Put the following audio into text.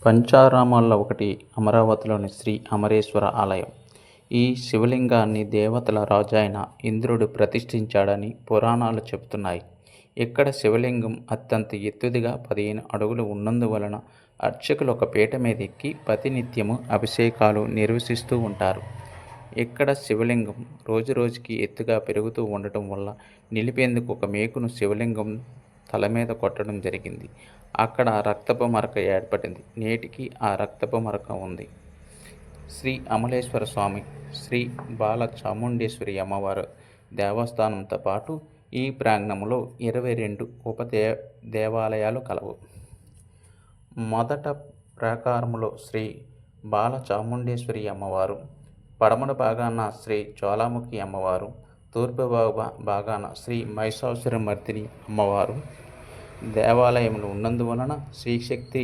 పంచారామాల్లో ఒకటి అమరావతిలోని శ్రీ అమరేశ్వర ఆలయం. ఈ శివలింగాన్ని దేవతల రాజైన ఇంద్రుడు ప్రతిష్ఠించాడని పురాణాలు చెబుతున్నాయి. ఇక్కడ శివలింగం అత్యంత ఎత్తుగా 15 అడుగులు ఉన్నందువలన అర్చకులు ఒక పీట మీదెక్కి ప్రతినిత్యము అభిషేకాలు నిర్వహిస్తూ ఉంటారు. ఇక్కడ శివలింగం రోజురోజుకి ఎత్తుగా పెరుగుతూ ఉండటం వల్ల నిలిపేందుకు ఒక మేకును శివలింగం తల మీద కొట్టడం జరిగింది. అక్కడ రక్తపు మరక ఏర్పడింది. నేటికి ఆ రక్తపు మరక ఉంది. శ్రీ అమలేశ్వర స్వామి, శ్రీ బాల చాముండేశ్వరి అమ్మవారు దేవస్థానంతో పాటు ఈ ప్రాంగణంలో 22 దేవాలయాలు కలవు. మొదట ప్రాకారములో శ్రీ బాల చాముండేశ్వరి అమ్మవారు, పడమర భాగాన శ్రీ జ్వాలాముఖి అమ్మవారు, తూర్పు భాగాన శ్రీ మహిషాసురమర్దిని అమ్మవారు దేవాలయములు ఉన్నందువలన శ్రీశక్తి